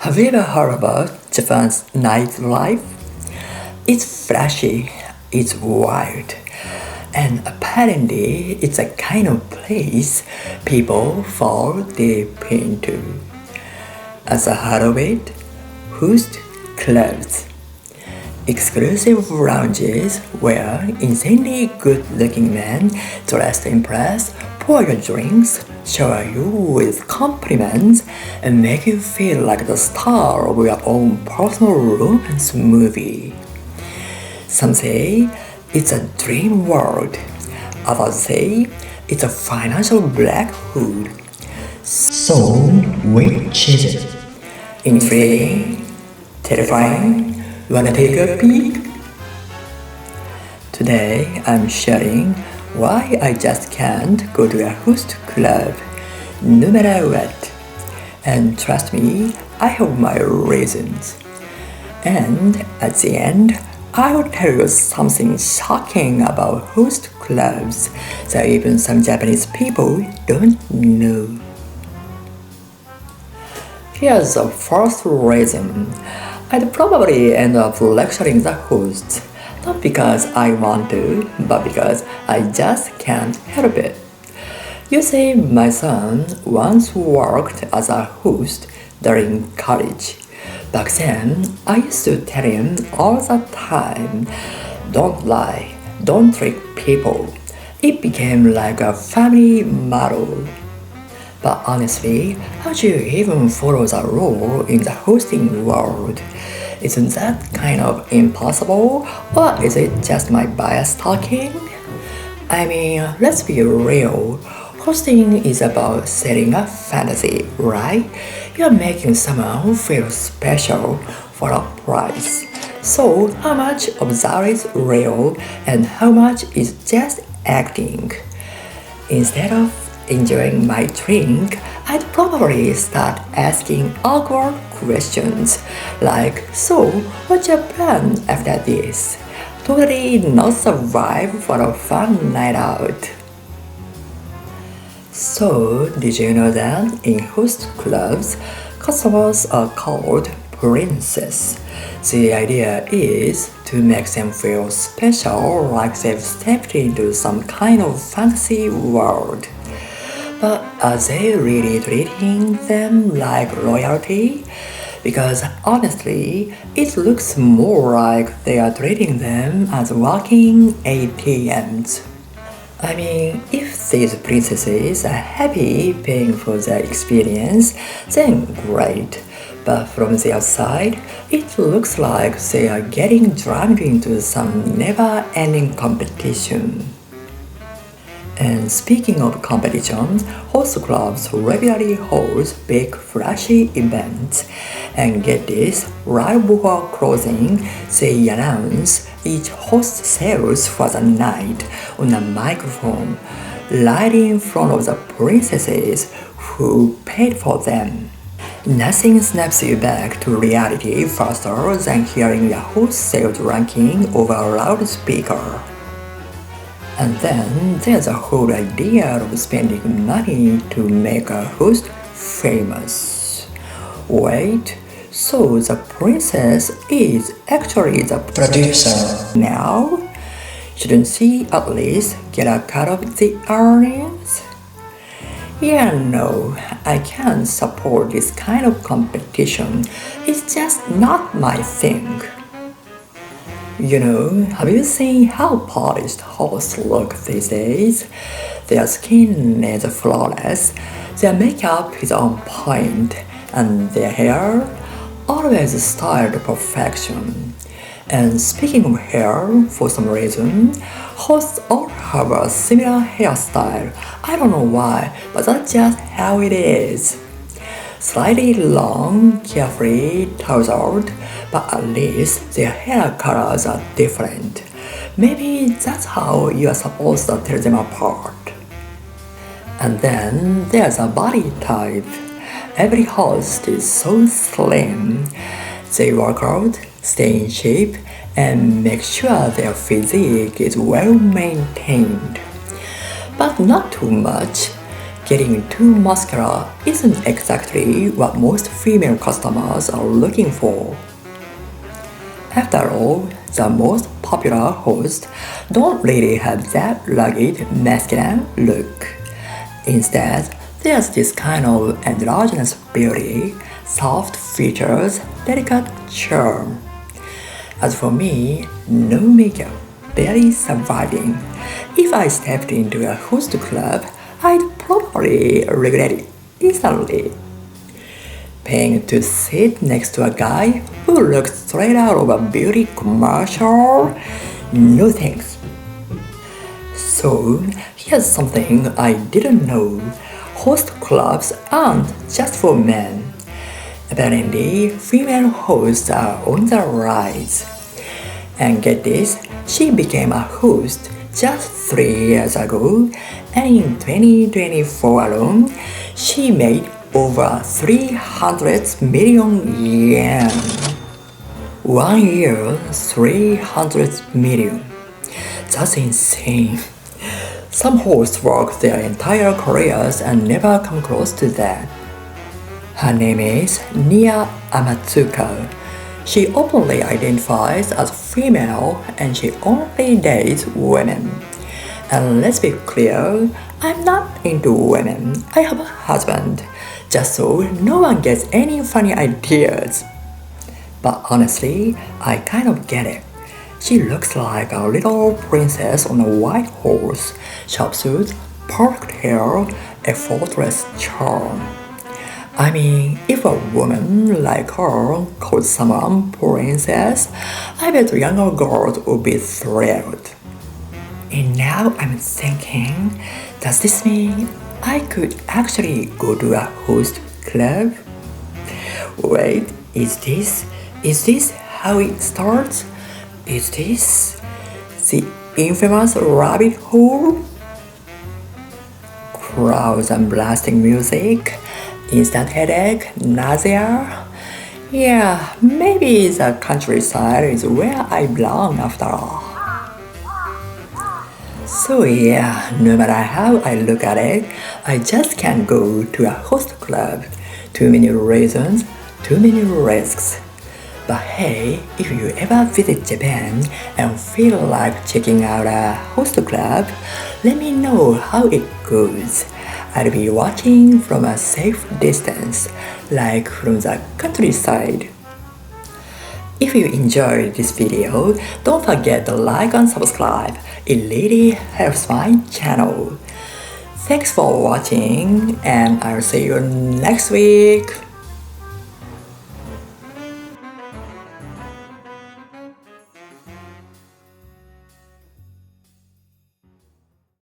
Have you ever heard about Japan's nightlife? It's flashy, it's wild, and apparently it's a kind of place people fall deep into. At the heart of it, host clubs. Exclusive lounges where insanely good-looking men dressed to impress pour your drinks, shower you with compliments, and make you feel like the star of your own personal romance movie. Some say it's a dream world. Others say it's a financial black hood. So, which is it? Intriguing? Terrifying? Wanna take a peek? Today I'm sharing why I just can't go to a host club, no matter what. And trust me, I have my reasons. And at the end, I will tell you something shocking about host clubs that even some Japanese people don't know. Here's the first reason. I'd probably end up lecturing the host, not because I want to, but because I just can't help it. You see, my son once worked as a host during college. Back then, I used to tell him all the time, don't lie, don't trick people. It became like a family motto. But honestly, how do you even follow the rule in the hosting world? Isn't that kind of impossible? Or is it just my bias talking? I mean, let's be real. Hosting is about setting a fantasy, right? You're making someone feel special for a price. So, how much of that is real and how much is just acting? Instead of enjoying my drink, I'd probably start asking awkward questions like, so, what's your plan after this? Totally not the vibe for a fun night out. So, did you know that in host clubs, customers are called princess? The idea is to make them feel special, like they've stepped into some kind of fantasy world. But are they really treating them like royalty? Because honestly, it looks more like they are treating them as walking ATMs. I mean, if these princesses are happy paying for their experience, then great. But from the outside, it looks like they are getting dragged into some never-ending competition. And speaking of competitions, host clubs regularly host big flashy events. And get this, right before closing, they announce each host sales for the night on a microphone, right in front of the princesses who paid for them. Nothing snaps you back to reality faster than hearing your host sales ranking over a loudspeaker. And then there's the whole idea of spending money to make a host famous. Wait, so the princess is actually the producer now? Shouldn't she at least get a cut of the earnings? Yeah, no, I can't support this kind of competition. It's just not my thing. You know, have you seen how polished hosts look these days? Their skin is flawless, their makeup is on point, and their hair always styled to perfection. And speaking of hair, for some reason, hosts all have a similar hairstyle. I don't know why, but that's just how it is. Slightly long, carefree, tousled, but at least their hair colors are different. Maybe that's how you are supposed to tell them apart. And then there's a body type. Every host is so slim. They work out, stay in shape, and make sure their physique is well maintained. But not too much. Getting too muscular isn't exactly what most female customers are looking for. After all, the most popular hosts don't really have that rugged, masculine look. Instead, there's this kind of androgynous beauty, soft features, delicate charm. As for me, no makeup, barely surviving. If I stepped into a host club, I'd probably regret it instantly. Paying to sit next to a guy who looks straight out of a beauty commercial? No thanks. So, here's something I didn't know. Host clubs aren't just for men. Apparently, female hosts are on the rise. And get this, she became a host just 3 years ago, and in 2024 alone, she made over 300 million yen. 1 year, 300 million. That's insane. Some hosts work their entire careers and never come close to that. Her name is Nia Amatsuka. She openly identifies as female and she only dates women. And let's be clear, I'm not into women. I have a husband, just so no one gets any funny ideas. But honestly, I kind of get it. She looks like a little princess on a white horse, sharp suit, perfect hair, effortless charm. I mean, if a woman like her called someone princess, I bet younger girls would be thrilled. And now I'm thinking, does this mean I could actually go to a host club? Wait, is this how it starts? Is this the infamous rabbit hole? Crowds and blasting music, instant headache, nausea. Yeah, maybe the countryside is where I belong after all. So yeah, no matter how I look at it, I just can't go to a host club. Too many reasons, too many risks. But hey, if you ever visit Japan and feel like checking out a host club, let me know how it goes. I'll be watching from a safe distance, like from the countryside. If you enjoyed this video, don't forget to like and subscribe. It really helps my channel. Thanks for watching and I'll see you next week.